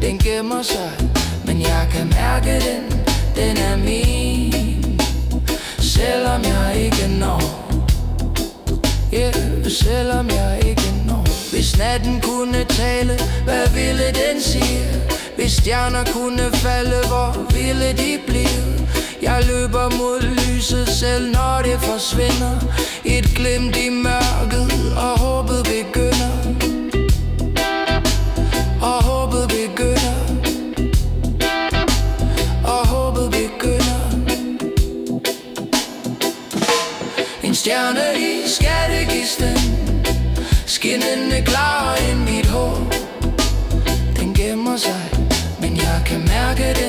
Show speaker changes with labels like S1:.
S1: Den gemmer sig, men jeg kan mærke den. Den er min, selvom jeg ikke når. Yeah, selvom jeg ikke når. Hvis natten kunne tale, hvad ville den sige? Hvis stjerner kunne falde, hvor ville de blive? Jeg løber mod lyset, selv når det forsvinder. Et glimt i mørket, og håbet begynder. Og håbet begynder. Og håbet begynder. En stjerne i skattekisten, skinnende klar end mit hår. Den gemmer sig, men jeg kan mærke det.